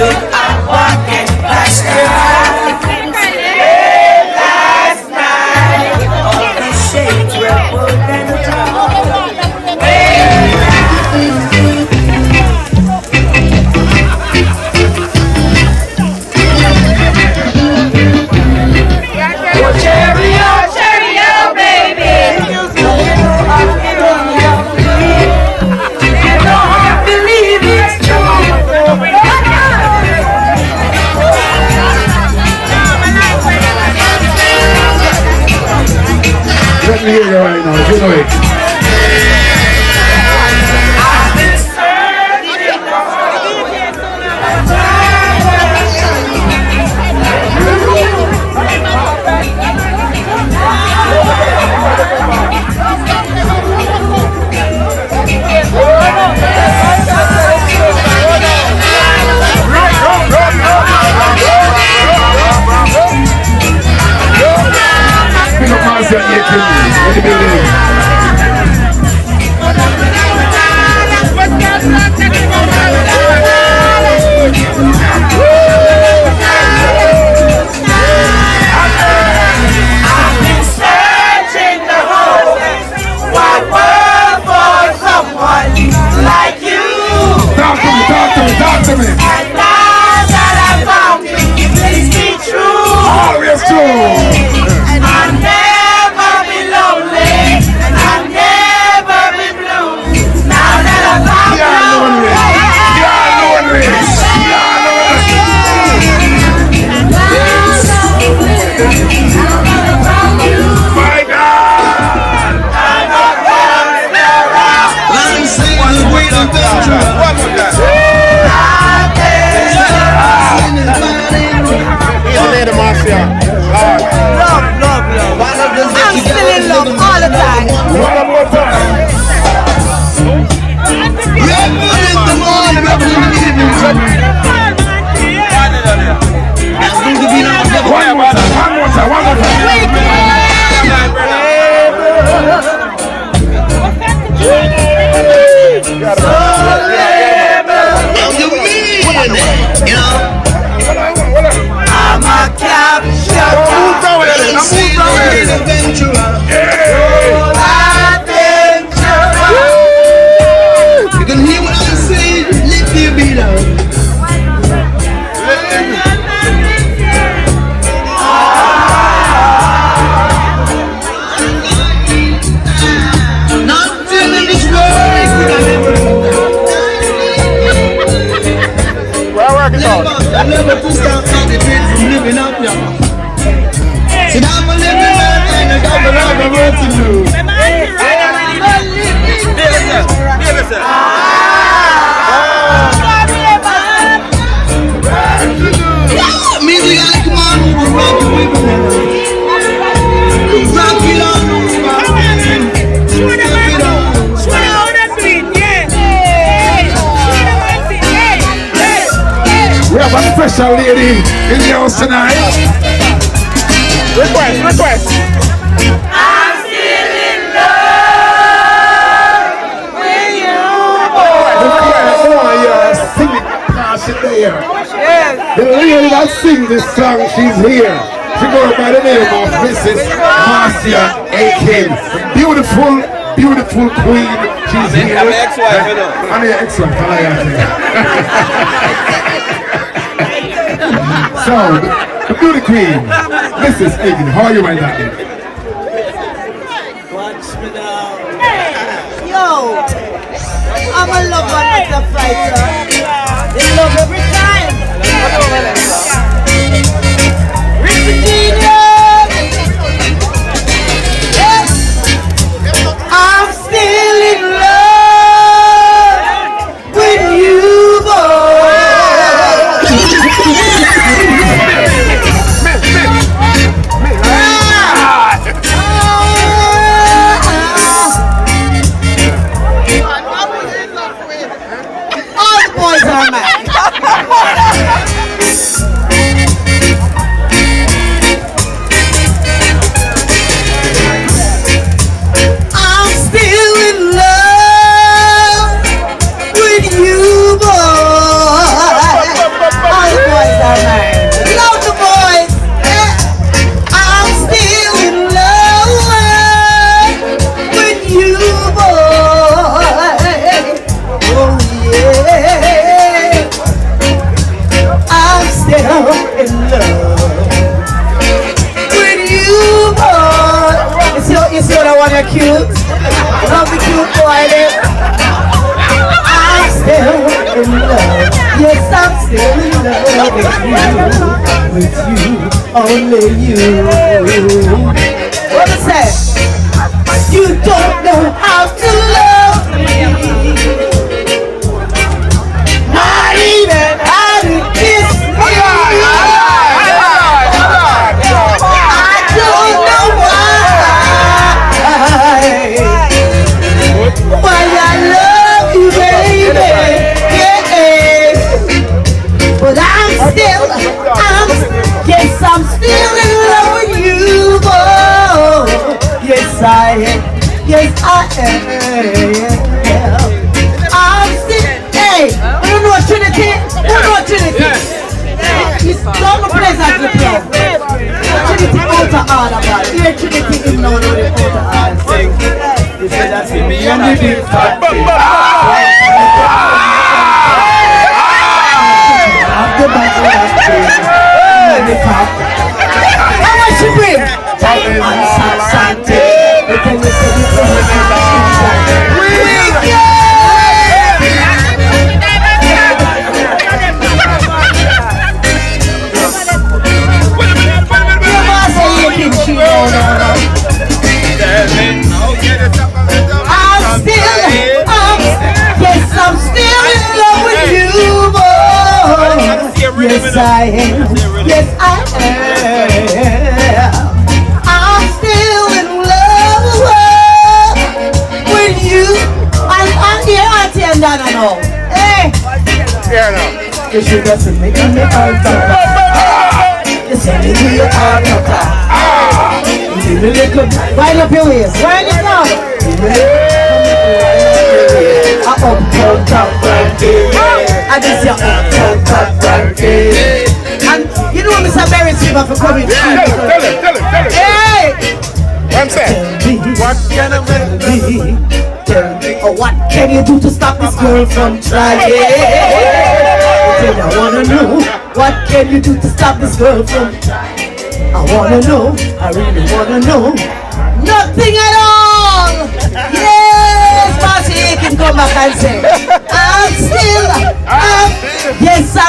I'm walking past the last night. All the shades were pulled and drawn. Cheerio, baby. Believe it's true. Let me hear you right now, you know it. Pick up Marcia Aitken in the building. I've been searching the whole wide world for someone like you. Talk to me. And now that I found you, please be true. Always true. And I'll never be lonely. And I'll never be blue. Now that I found you. My God! I'm not going around. I'm singing with a I'm still in love all the time. One more time. One more time. I'm a capture. You can hear what I'm saying, lift your beat up. Nothing in this world I never to stop concentrating from living up, y'all. Said I'm a living man and I got a lot of work to do. Music, I come on over, rock it with me. Rock it on over. We have a special lady in the house tonight. Request. I'm still in love with you, Sing it, Marcia there. The lady that sings this song, she's here. She goes by the name of Mrs. Marcia Aitken. Beautiful queen. She's here. I'm an ex-wife, you know. I'm your ex-wife, So, the beauty queen, Mrs. Aitken, how are you right now? Yo, I'm a lover, not a fighter. They love every time. Rich Virginia. I'm still in love with you, boy. All the boys are mine. with you, only you. What is that? You don't know how to love me, not even how to kiss me. I don't know why I love you, baby. Yeah. But I'm still in love with you, oh. Yes, I am. Yes, I am. I'm still, hey, you know Trinity? You know Trinity? He's not a present to play. Trinity outer all about it. Here Trinity is known with the outer all thing. You say that's me and the big fat thing. The battle of the pop. How much you bring? Time and Sante. The tennis of the I'm still in love with you, boy. Yes, I am. Yes, I am. I'm still in love with you. I'm here, Auntie and Dana now. Hey. You should have seen me in the altar. You send me to your altar. Wind up your waist. Wind it now. Uptown top ranking. I just your uptown top ranking. And you know Mr. Barry Silver for coming. Tell him. Hey! I'm saying. What can I do? Tell me, oh, what can you do to stop this girl from trying? I wanna know. What can you do to stop this girl from trying? I wanna know. I really wanna know. Nothing at all. Yes, Marcia Aitken come back and say, I'm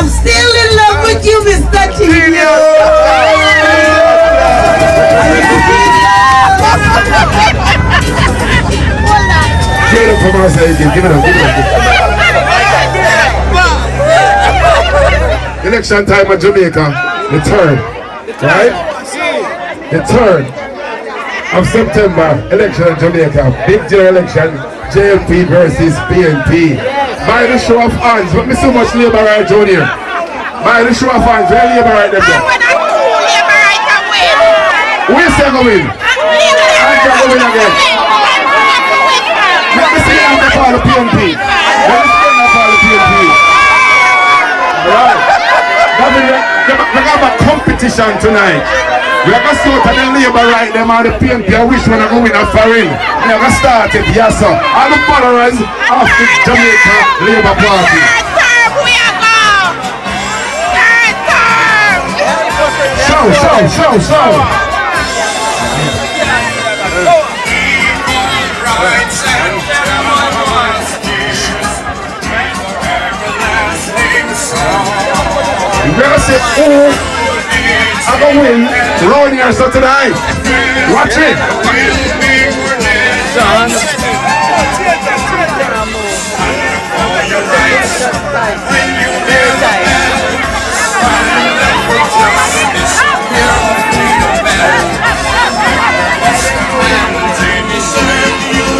still in love with you, Mr. Gino. Give it up for Marcia Aitken. Give it up. Election time in Jamaica, the 3rd, right? The 3rd of September, election in Jamaica, big general election, JLP versus BNP. By the show of hands, let me see much labor right down here. By the show of hands, where labor right there? Where's they going? I'm going to win again. Let me see how they call the PNP. Alright. We have a competition tonight. We are going to start the labor right them on the PNP. I wish we are going to win a foreign. We are going to start it, yes sir. All the followers of the Jamaica Labour Party. Show. We're gonna say, oh, I'm gonna win round here so tonight. Watch it.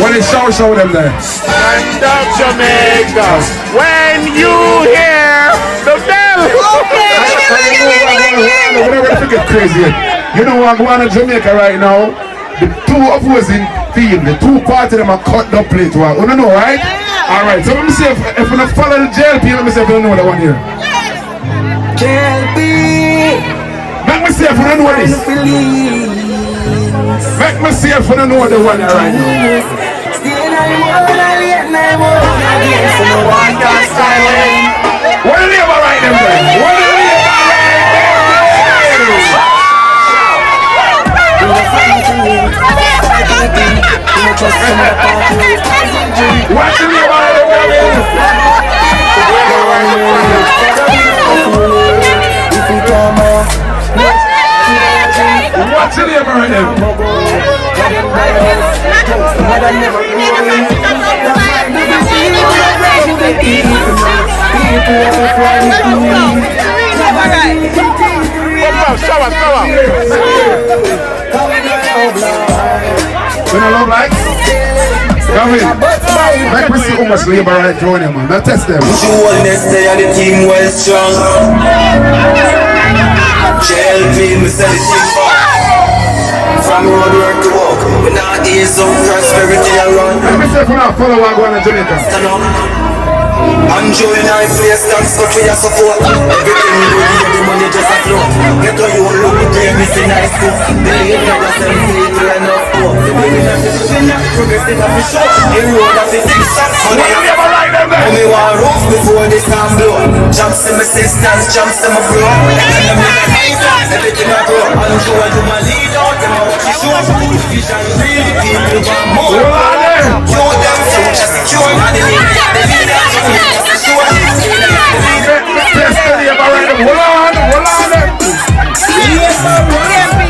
When it's show them there. Stand up, Jamaica. When you hear the bell. We're not gonna get crazy. You know what I'm going to Jamaica right now? The two opposing team, the two parties of them are cut the plate. You don't know, right? Alright, so let me see if we don't follow the JLP, let me see if you don't know that one here. JLP. Let me see if you don't know this. Let me see if you don't know the one here right now. What do you have right there? What do you have right there? the labor right now. Shower. You know love like? Come in. Make me see how much labor right join them, man. Now test them. Push you all next day and the team well strong. JLP, me sell the team back. From road work to walk, we not ease up prosperity around. Let me see if we not follow what going on in Jamaica. Stand up. I'm joining our place, thanks God for your support. Everything you do, the money just a flow. Get on you look, play me see nice too. Believe in yourself, see it and not poor. Believe in yourself, see not progressive of the show. In road of the things, money never like them there. Only one roof before this can blow. Jumps to my sisters, jumps to my bro. Everything I grow, I'm sure you my lead out. Them are what you show. Vision real, people want more. Cure them, so just secure. And the leader. Test the labor right now. Hold on.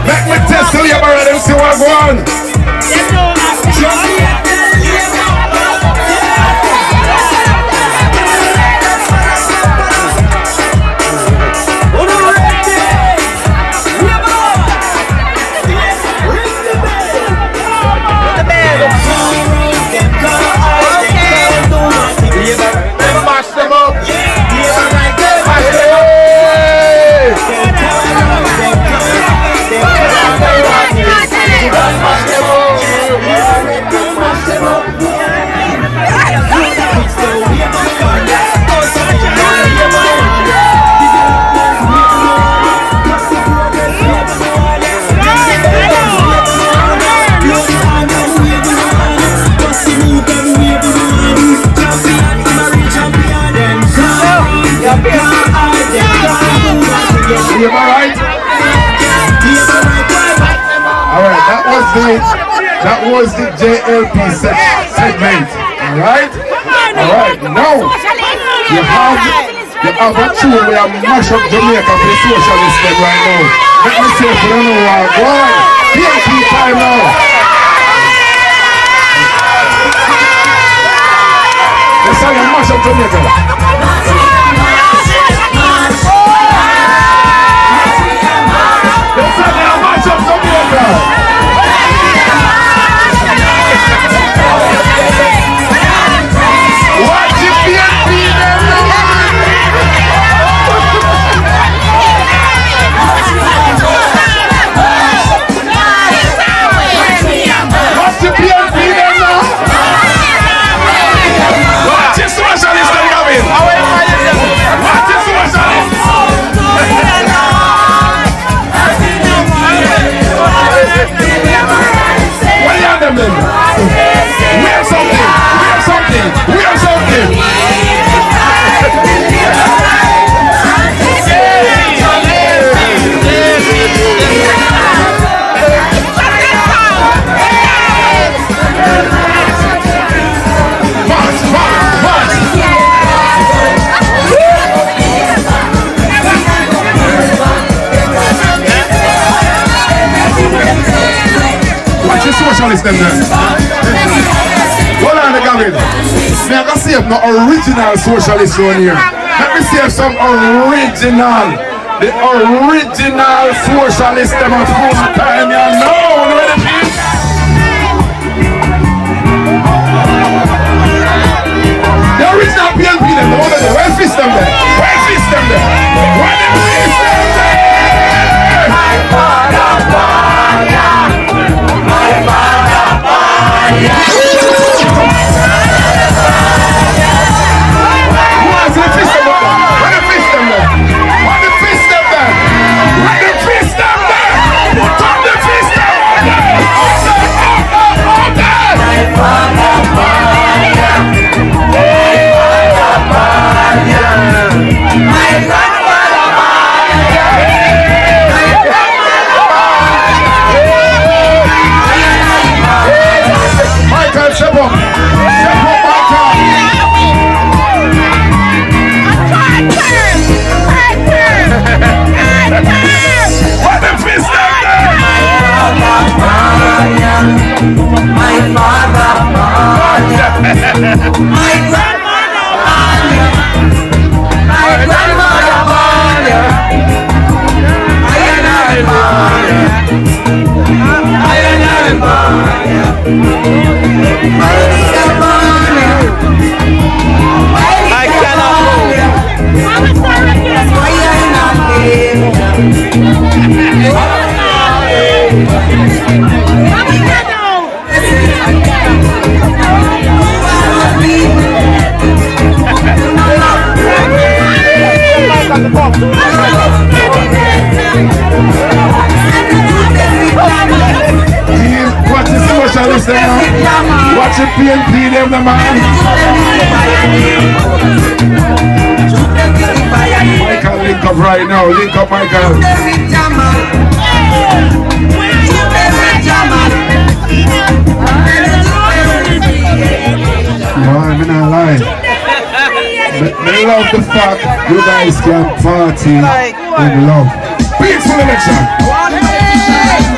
Make me test the labor right now. See what's going on. That was the JLP segment. Alright? Now you have a tune where I mash up Jamaica for the socialist thing right now. Let me say if you don't know what go on. PLP time now. Let's have a mash up Jamaica. Let's have a mash up Jamaica. Socialist them there. Hold on, Gavin. Me I can see if no original socialist on here. Let me see if some original, the original socialist them at full time. You know, ready for the original PLP them, the one there. Where fist them there? Where fist them there? Where the fist them there? My grandfather Watch the Socialist now. Watch the PNP them the man. Michael, link up right now. Link up, Michael. Boy, I'm not lying. I love the fact you guys can party in love. Peaceful election.